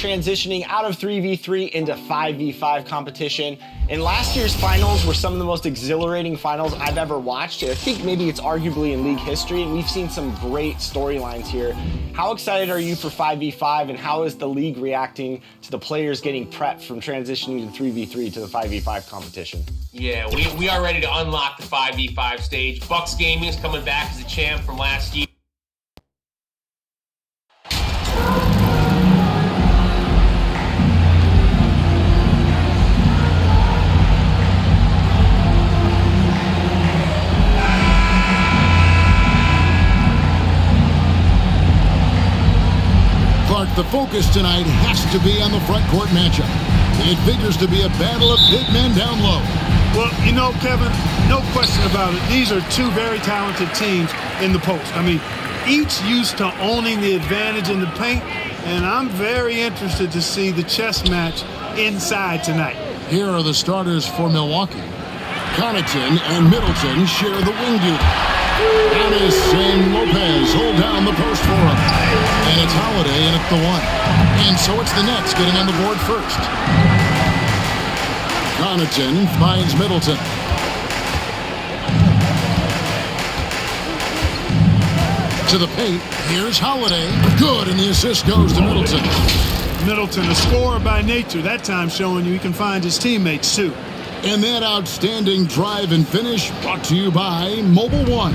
transitioning out of 3v3 into 5v5 competition. And last year's finals were some of the most exhilarating finals I've ever watched. I think maybe it's arguably in league history, and we've seen some great storylines here. How excited are you for 5v5, and how is the league reacting to the players getting prepped from transitioning to 3v3 to the 5v5 competition? Yeah, we are ready to unlock the 5v5 stage. Bucks Gaming is coming back as a champ from last year. The focus tonight has to be on the front court matchup. It figures to be a battle of big men down low. Well, you know, Kevin, no question about it. These are two very talented teams in the post. I mean, each used to owning the advantage in the paint, and I'm very interested to see the chess match inside tonight. Here are the starters for Milwaukee. Connaughton and Middleton share the wing duty. Giannis and Lopez hold down the post for him. And it's Holiday in at the one. And so it's the Nets getting on the board first. Connaughton finds Middleton. To the paint, here's Holiday. Good, and the assist goes to Middleton. Middleton, a scorer by nature, that time showing you he can find his teammates too. And that outstanding drive and finish brought to you by Mobile One.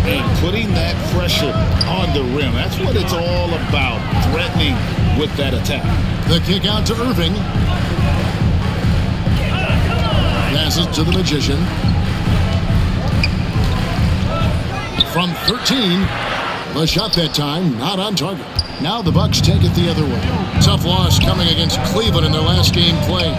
And putting that pressure on the rim. That's what it's all about, threatening with that attack. The kick out to Irving. Passes to the Magician. From 13, the shot that time not on target. Now the Bucks take it the other way. Tough loss coming against Cleveland in their last game play.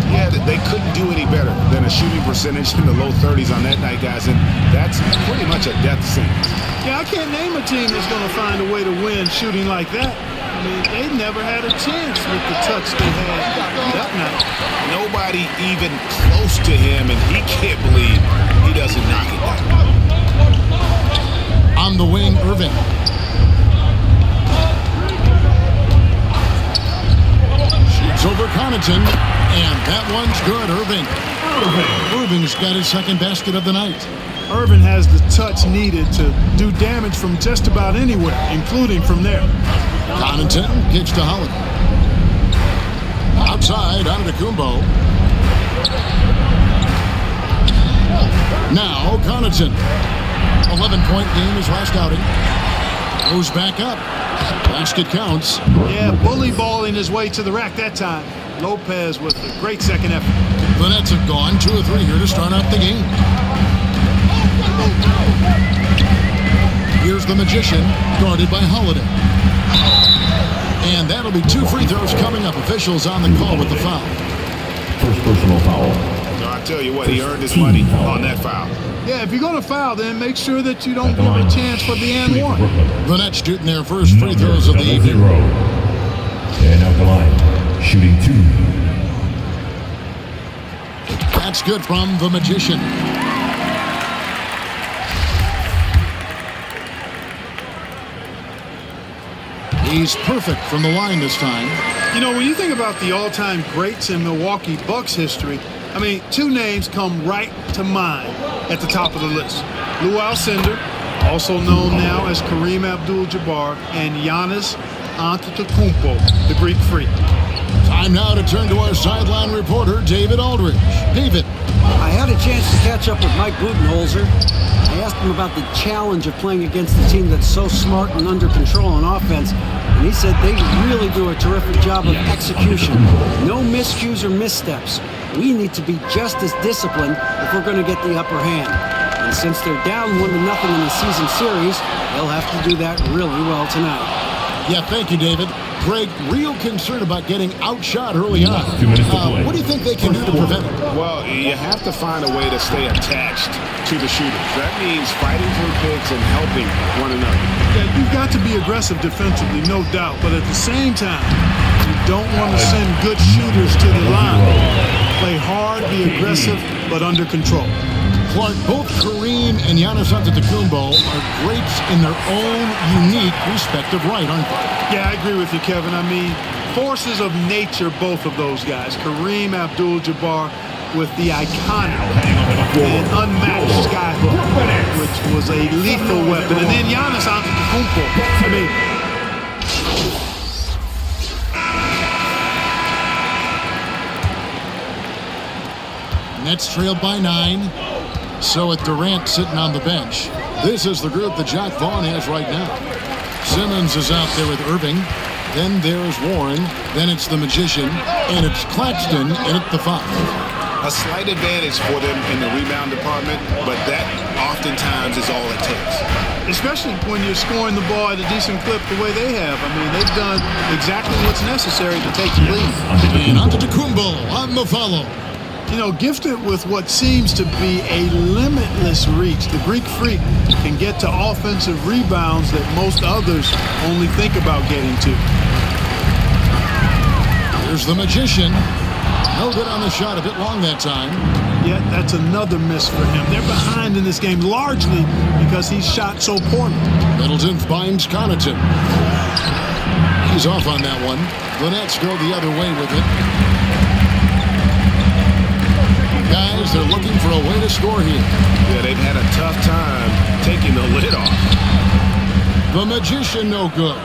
Yeah, they couldn't do any better than a shooting percentage in the low 30s on that night, guys, and that's pretty much a death sentence. Yeah, I can't name a team that's going to find a way to win shooting like that. I mean, they never had a chance with the touch they had that night. Nobody even close to him, and he can't believe he doesn't knock it down. On the wing, Irving. Shoots over Connaughton. And that one's good, Irving. Irving's got his second basket of the night. Irving has the touch needed to do damage from just about anywhere, including from there. Connaughton kicks to Holiday. Outside, Antetokounmpo. Now, Connaughton. 11-point game his last outing. Goes back up. Basket counts. Yeah, bully balling his way to the rack that time. Lopez with a great second effort. The Nets have gone 2 of 3 here to start out the game. Here's the Magician, guarded by Holiday. And that'll be 2 free throws coming up. Officials on the call with the foul. First personal foul. So I tell you what, he earned his money on that foul. Yeah, if you're going to foul, then make sure that you don't give a chance for the and one. The Nets shooting their first free throws of the evening. And at the line, shooting 2. That's good from the Magician. He's perfect from the line this time. You know, when you think about the all-time greats in Milwaukee Bucks history, I mean, 2 names come right to mind at the top of the list. Lou Alcindor, also known now as Kareem Abdul-Jabbar, and Giannis Antetokounmpo, the Greek Freak. Time now to turn to our sideline reporter, David Aldridge. David. I had a chance to catch up with Mike Budenholzer. I asked him about the challenge of playing against a team that's so smart and under control on offense, and he said they really do a terrific job of execution. No miscues or missteps. We need to be just as disciplined if we're going to get the upper hand. And since they're down 1-0 in the season series, they'll have to do that really well tonight. Yeah, thank you, David. Greg, real concern about getting outshot early on. 2 minutes to play. What do you think they can do to prevent it? Well, you have to find a way to stay attached to the shooters. That means fighting for picks and helping one another. Yeah, you've got to be aggressive defensively, no doubt. But at the same time, you don't want to send good shooters to the line. Play hard, be aggressive, but under control. Clark, both Kareem and Giannis Antetokounmpo are greats in their own unique respective right, aren't they? Yeah, I agree with you, Kevin. I mean, forces of nature, both of those guys. Kareem Abdul-Jabbar with the iconic and unmatched skyhook, which was a lethal weapon. And then Giannis Antetokounmpo. I mean, Nets trailed by 9. So with Durant sitting on the bench, this is the group that Jack Vaughn has right now. Simmons is out there with Irving. Then there's Warren. Then it's the Magician. And it's Claxton in at the 5. A slight advantage for them in the rebound department, but that oftentimes is all it takes. Especially when you're scoring the ball at a decent clip the way they have. I mean, they've done exactly what's necessary to take the lead. And Antetokounmpo on the follow. You know, gifted with what seems to be a limitless reach, the Greek Freak can get to offensive rebounds that most others only think about getting to. Here's the Magician. No good on the shot, a bit long that time. Yet that's another miss for him. They're behind in this game largely because he shot so poorly. Middleton finds Connaughton. He's off on that one. The Nets go the other way with it. Guys, they're looking for a way to score here. Yeah, they've had a tough time taking the lid off. The Magician, no good.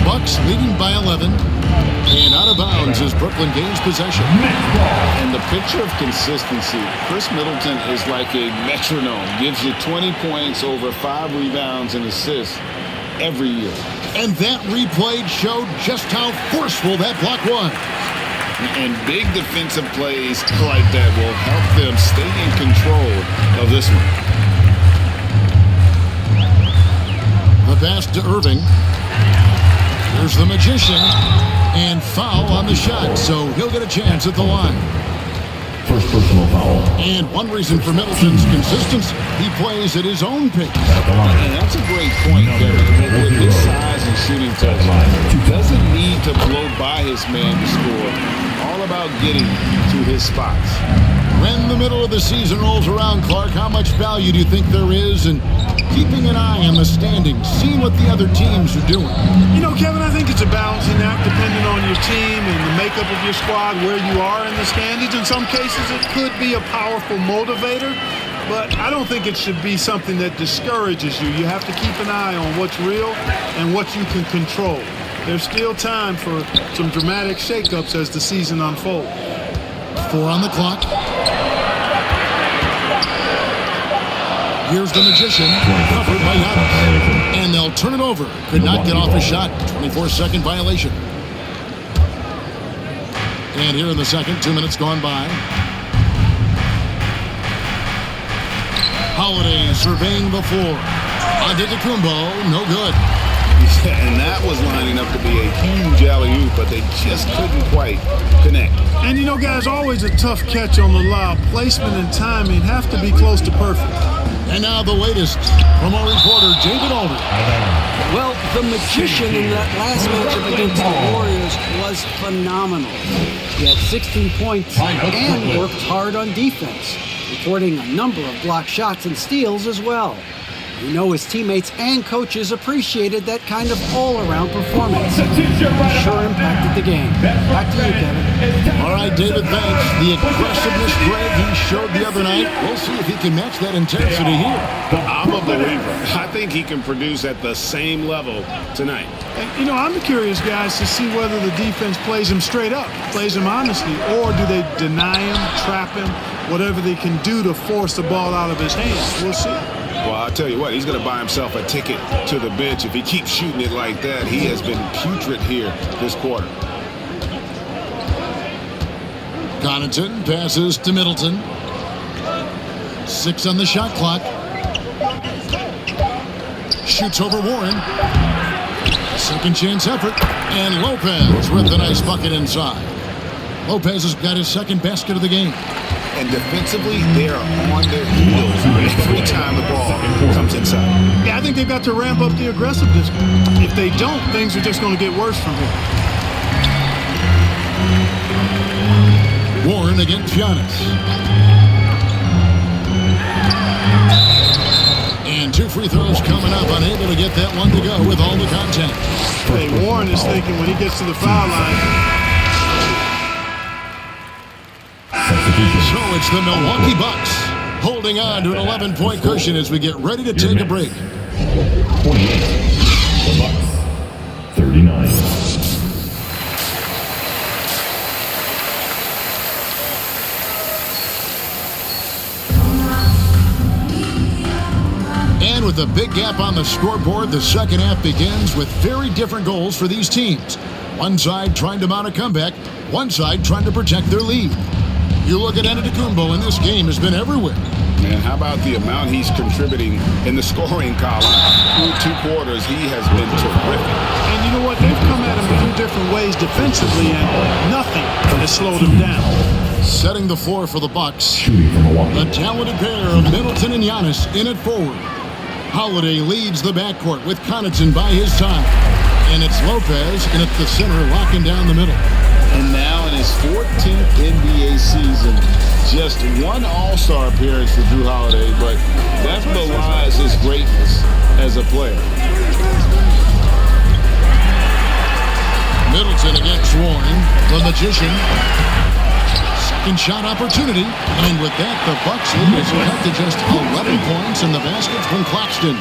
Bucks leading by 11. And out of bounds as Brooklyn gains possession. And the picture of consistency, Chris Middleton is like a metronome. Gives you 20 points, over 5 rebounds and assists every year. And that replay showed just how forceful that block was. And big defensive plays like that will help them stay in control of this one. The pass to Irving. Here's the Magician. And foul on the shot, so he'll get a chance at the line. First personal foul. And one reason for Middleton's consistency, he plays at his own pace. At the line. And that's a great point, Kevin. With his size and shooting touch, he doesn't need to blow by his man to score. All about getting to his spots. When the middle of the season rolls around, Clark, how much value do you think there is in keeping an eye on the standings, seeing what the other teams are doing? You know, Kevin, I think it's a balancing act depending on your team and the makeup of your squad, where you are in the standings. In some cases, it could be a powerful motivator, but I don't think it should be something that discourages you. You have to keep an eye on what's real and what you can control. There's still time for some dramatic shakeups as the season unfolds. 4 on the clock. Here's the Magician, covered by Giannis. And they'll turn it over. Could not get off a shot. 24-second violation. And here in the second, 2 minutes gone by. Holiday surveying the floor. Antetokounmpo, no good. And that was lining up to be a huge alley-oop, but they just couldn't quite connect. And you know, guys, always a tough catch on the lob. Placement and timing have to be close to perfect. And now the latest from our reporter, David Alder. Well, the Magician in that last matchup against the Warriors was phenomenal. He had 16 points and worked hard on defense, recording a number of blocked shots and steals as well. You know his teammates and coaches appreciated that kind of all-around performance. Sure impacted the game. Back to you, Kevin. All right, David, thanks. The aggressiveness, Greg, he showed the other night. We'll see if he can match that intensity here. I'm a believer. I think he can produce at the same level tonight. You know, I'm curious, guys, to see whether the defense plays him straight up, plays him honestly, or do they deny him, trap him, whatever they can do to force the ball out of his hands. We'll see. Well, I'll tell you what, he's going to buy himself a ticket to the bench. If he keeps shooting it like that, he has been putrid here this quarter. Connaughton passes to Middleton. 6 on the shot clock. Shoots over Warren. Second chance effort. And Lopez with a nice bucket inside. Lopez has got his second basket of the game. And defensively, they are on their heels every time the ball comes inside. Yeah, I think they've got to ramp up the aggressiveness. If they don't, things are just going to get worse from here. Warren against Giannis. And 2 free throws coming up, unable to get that one to go with all the contact. Hey, Warren is thinking when he gets to the foul line. So it's the Milwaukee Bucks holding on to an 11-point cushion as we get ready to take a break. 28. The Bucks. 39. And with a big gap on the scoreboard, the second half begins with very different goals for these teams. One side trying to mount a comeback, one side trying to protect their lead. You look at Antetokounmpo, and this game has been everywhere. Man, how about the amount he's contributing in the scoring column? Through 2 quarters, he has been terrific. And you know what? They've come at him a few different ways defensively, and nothing has slowed him down. Setting the floor for the Bucks. Shooting from Milwaukee. The talented pair of Middleton and Giannis in it forward. Holiday leads the backcourt with Connaughton by his side. And it's Lopez in at the center, locking down the middle. And now in his 14th NBA season, just one All-Star appearance for Drew Holiday, but that belies his greatness as a player. Middleton against Warren, the magician. Second shot opportunity, and with that, the Bucks lead is cut to just 11 points, and the basket's from Claxton.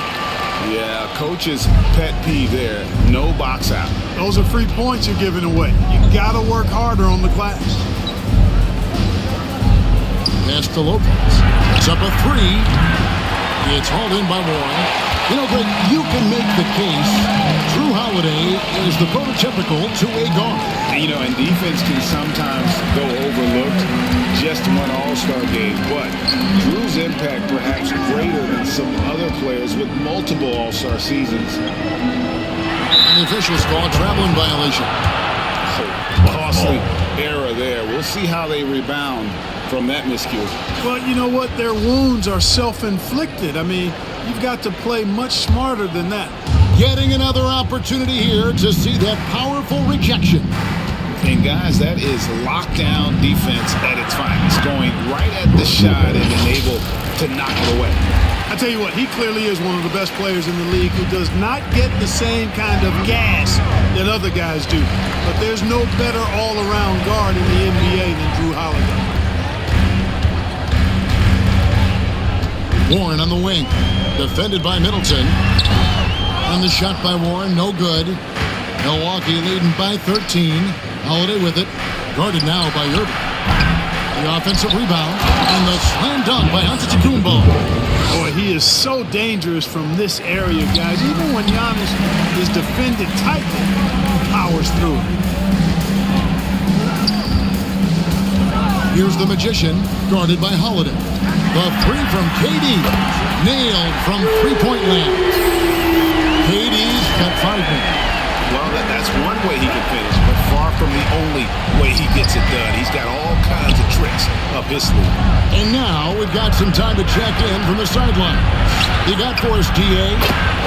Yeah, coach's pet peeve there. No box out. Those are free points you're giving away. You got to work harder on the glass. Pass to Lopez. It's up a 3. It's hauled in by Warren. You know, Greg, you can make the case Drew Holiday is the prototypical two-way guard. And, you know, and defense can sometimes go overlooked. Just one All-Star game, but Drew's impact perhaps greater than some other players with multiple All-Star seasons. And the officials call a traveling violation. So, costly error there. We'll see how they rebound from that miscue. But you know what? Their wounds are self-inflicted. I mean, you've got to play much smarter than that. Getting another opportunity here to see that powerful rejection. And guys, that is lockdown defense at its finest, going right at the shot and being able to knock it away. I tell you what, he clearly is one of the best players in the league who does not get the same kind of gas that other guys do. But there's no better all-around guard in the NBA than Drew Holiday. Warren on the wing, defended by Middleton. And the shot by Warren, no good. Milwaukee leading by 13. Holiday with it, guarded now by Irving. The offensive rebound, and the slam dunk by Antetokounmpo. Boy, he is so dangerous from this area, guys. Even when Giannis is defended tightly, he powers through it. Here's the magician, guarded by Holiday. The 3 from KD, nailed from three-point land. KD's got 5 minutes. Well, that's one way he can finish, but far from the only way he gets it done. He's got all kinds of tricks up his sleeve. And now we've got some time to check in from the sideline. You got for us, DA.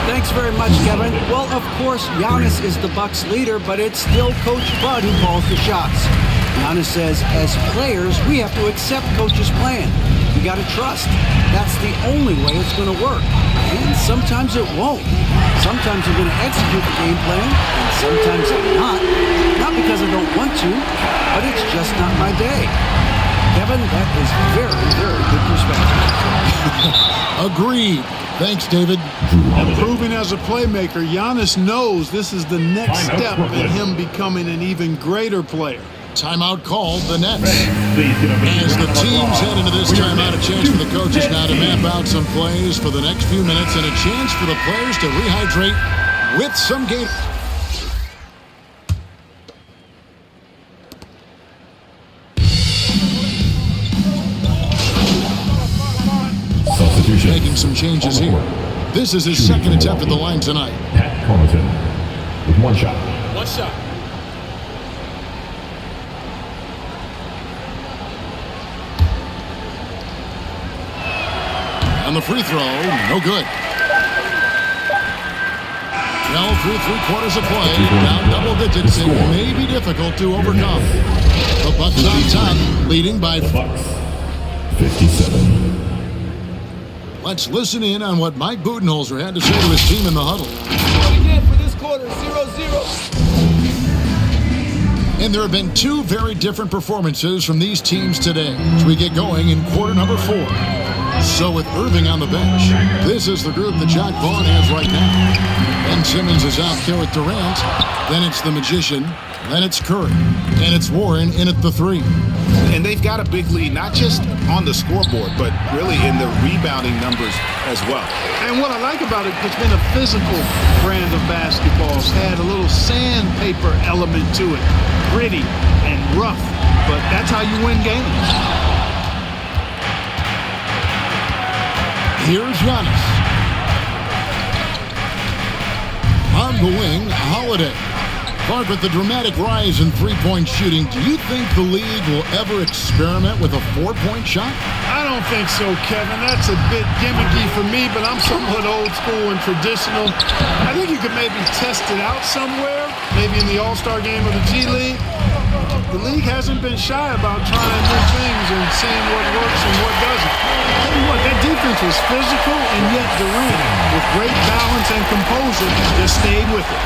Thanks very much, Kevin. Well, of course, Giannis is the Bucks leader, but it's still Coach Bud who calls the shots. Giannis says, as players, we have to accept Coach's plan. We got to trust. That's the only way it's going to work. And sometimes it won't. Sometimes you're going to execute the game plan, and sometimes I'm not. Not because I don't want to, but it's just not my day. Kevin, that is very, very good perspective. Agreed. Thanks, David. And proving as a playmaker, Giannis knows this is the next step in him becoming an even greater player. Timeout called the Nets. As the teams head into this timeout, a chance for the coaches now to map out some plays for the next few minutes and a chance for the players to rehydrate with some game. Substitution. Making some changes here. This is his second attempt at the line tonight. Pat Connaughton with 1 shot. One shot. On the free throw, no good. Well, through 3/4 of play, down double digits, it may be difficult to overcome. The Bucks on top, leading by The Bucks. 57. Let's listen in on what Mike Budenholzer had to say to his team in the huddle. Again for this quarter, 0-0. And there have been two very different performances from these teams today as we get going in quarter number 4. So with Irving on the bench, this is the group that Jack Vaughn has right now. Ben Simmons is out there with Durant. Then it's the Magician. Then it's Curry. And it's Warren in at the 3. And they've got a big lead, not just on the scoreboard, but really in the rebounding numbers as well. And what I like about it, it's been a physical brand of basketball. It's had a little sandpaper element to it. Gritty and rough, but that's how you win games. Here's Giannis. On the wing, Holiday. Clark, with the dramatic rise in three-point shooting, do you think the league will ever experiment with a 4-point shot? I don't think so, Kevin. That's a bit gimmicky for me, but I'm somewhat old school and traditional. I think you could maybe test it out somewhere, maybe in the All-Star game of the G League. The league hasn't been shy about trying new things and seeing what works and what doesn't. I'll tell you what, that defense was physical, and yet Durant, with great balance and composure, just stayed with it.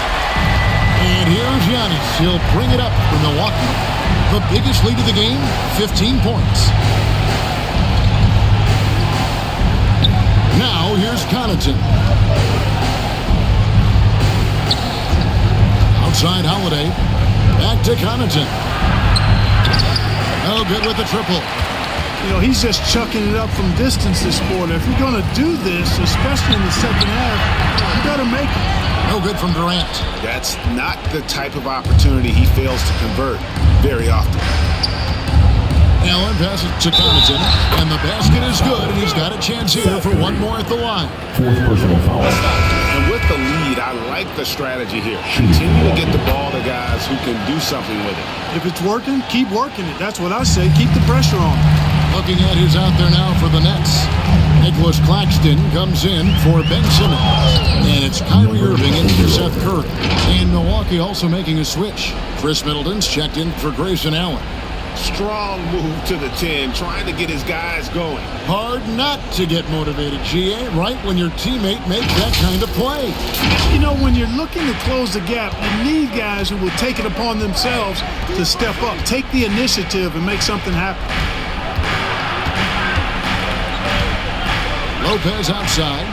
And here's Giannis. He'll bring it up for Milwaukee. The biggest lead of the game, 15 points. Now here's Connaughton. Outside Holiday. Back to Connaughton. Oh, good with the triple. You know, he's just chucking it up from distance this quarter. If you're going to do this, especially in the second half, you got to make it. No good from Durant. That's not the type of opportunity he fails to convert very often. Allen passes to Connaughton, and the basket is good, and he's got a chance here for one more at the line. 4th personal foul. And with the lead, I like the strategy here. Continue to get the ball to guys who can do something with it. If it's working, keep working it. That's what I say. Keep the pressure on. Looking at who's out there now for the Nets. Nicholas Claxton comes in for Ben Simmons. And it's Kyrie Irving in for Seth Curry. And Milwaukee also making a switch. Chris Middleton's checked in for Grayson Allen. Strong move to the 10, trying to get his guys going. Hard not to get motivated, GA, right when your teammate makes that kind of play. You know, when you're looking to close the gap, you need guys who will take it upon themselves to step up, take the initiative, and make something happen. Lopez outside.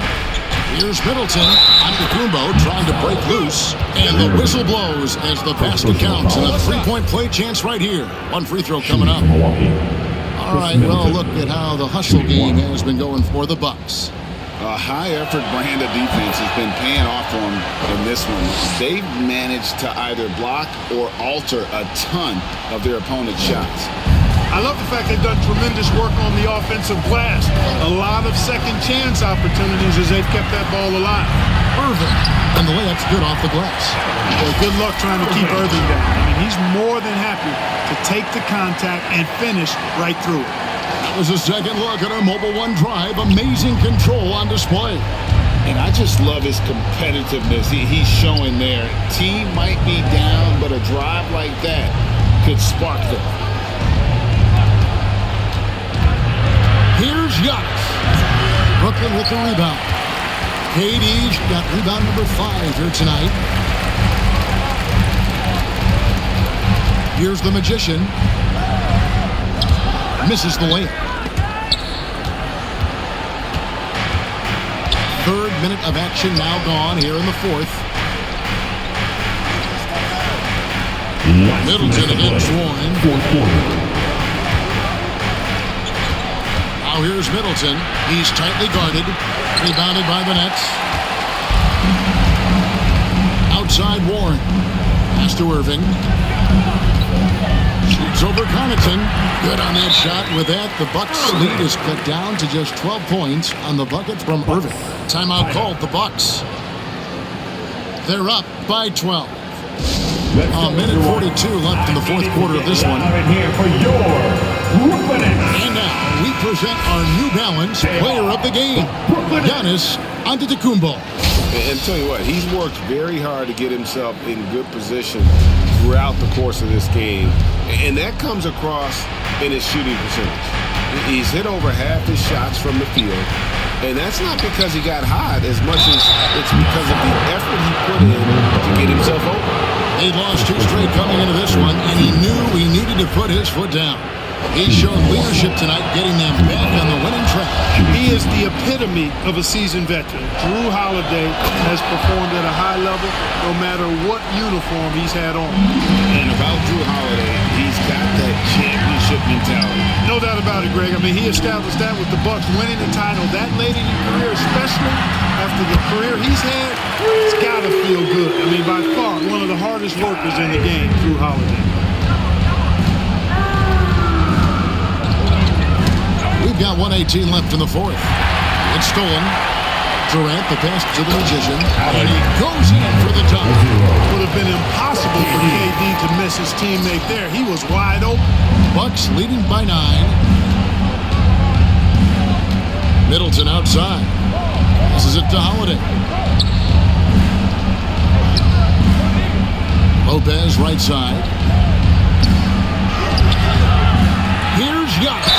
Here's Middleton. Antetokounmpo trying to break loose. And the whistle blows as the basket counts. And a three-point play chance right here. One free throw coming up. All right, well, look at how the hustle game has been going for the Bucks. A high-effort brand of defense has been paying off for them in this one. They've managed to either block or alter a ton of their opponent's shots. I love the fact they've done tremendous work on the offensive glass. A lot of second chance opportunities as they've kept that ball alive. Irving. And the layup's good off the glass. Well, good luck trying to keep Irving down. I mean, he's more than happy to take the contact and finish right through it. That was a second look at our Mobile One drive. Amazing control on display. And I just love his competitiveness he's showing there. Team might be down, but a drive like that could spark them. Here's Giannis. Brooklyn with the rebound. KD's got rebound number 5 here tonight. Here's the Magician. Misses the layup. 3rd minute of action now gone here in the 4th. Middleton against Warren. 4th quarter. Now here's Middleton. He's tightly guarded. Rebounded by the Nets. Outside Warren. Pass to Irving. Shoots over Connaughton. Good on that shot. With that, the Bucks' lead is cut down to just 12 points on the bucket from Irving. Timeout called the Bucks. They're up by 12. A minute 42 left in the 4th quarter of this one. And now we present our New Balance player of the game, Giannis Antetokounmpo. And tell you what, he's worked very hard to get himself in good position throughout the course of this game. And that comes across in his shooting percentage. He's hit over half his shots from the field. And that's not because he got hot as much as it's because of the effort he put in to get himself open. He lost 2 straight coming into this one, and he knew he needed to put his foot down. He's shown leadership tonight, getting them back on the winning track. He is the epitome of a seasoned veteran. Drew Holiday has performed at a high level no matter what uniform he's had on. And about Drew Holiday, he's got that championship mentality. No doubt about it, Greg. I mean, he established that with the Bucks winning the title that late in your career, especially after the career he's had. It's got to feel good. I mean, by far, one of the hardest workers in the game, Drew Holiday. We've got 1:18 left in the fourth. It's stolen. Durant, the pass to the Magician. And he goes in for the jump. Would have been impossible for KD to miss his teammate there. He was wide open. Bucks leading by 9. Middleton outside. This is it to Holiday. Lopez right side. Here's Giannis.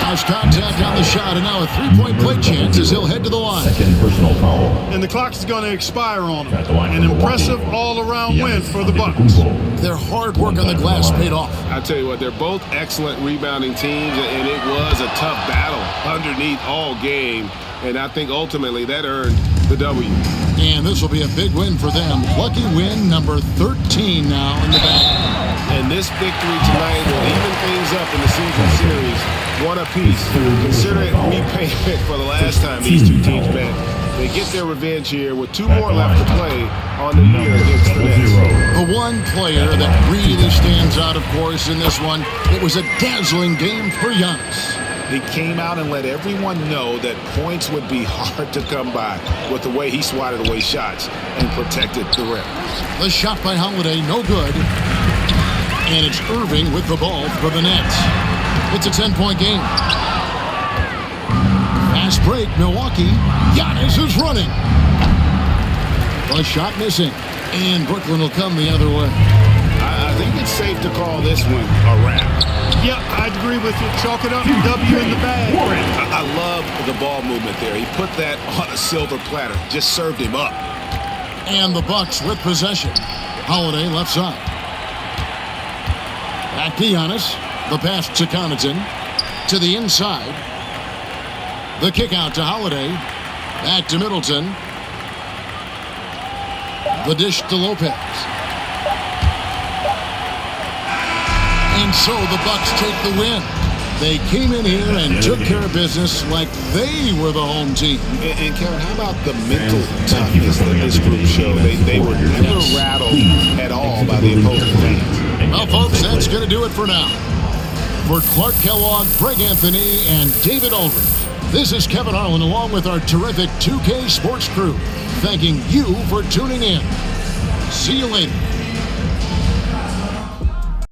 House contact on the shot, and now a 3-point play chance as he'll head to the line. Second personal foul. And the clock is going to expire on him. An impressive all-around win for the Bucks. Their hard work on the glass paid off. I tell you what, they're both excellent rebounding teams, and it was a tough battle underneath all game. And I think ultimately that earned the W. And this will be a big win for them. Lucky win number 13 now in the bag. And this victory tonight will even things up in the season series. One apiece. Consider it repayment for the last time these two teams met. They get their revenge here with 2 more left to play on the year against the Nets. The one player that really stands out, of course, in this one, it was a dazzling game for Giannis. He came out and let everyone know that points would be hard to come by with the way he swatted away shots and protected the rim. The shot by Holiday, no good. And it's Irving with the ball for the Nets. It's a 10-point game. Fast break, Milwaukee. Giannis is running. A shot missing. And Brooklyn will come the other way. I think it's safe to call this one a wrap. Yep, I'd agree with you. Chalk it up, W in the bag. I love the ball movement there. He put that on a silver platter. Just served him up. And the Bucks with possession. Holiday left side. Back to Giannis. The pass to Connaughton. To the inside. The kick out to Holiday. Back to Middleton. The dish to Lopez. And so the Bucks take the win. They came in here and took care of business like they were the home team. And Kevin, how about the mental toughness that this group showed? They were never rattled at all by the opposing fans. Well, folks, that's going to do it for now. For Clark Kellogg, Greg Anthony, and David Aldridge, this is Kevin Harlan along with our terrific 2K Sports crew, thanking you for tuning in. See you later.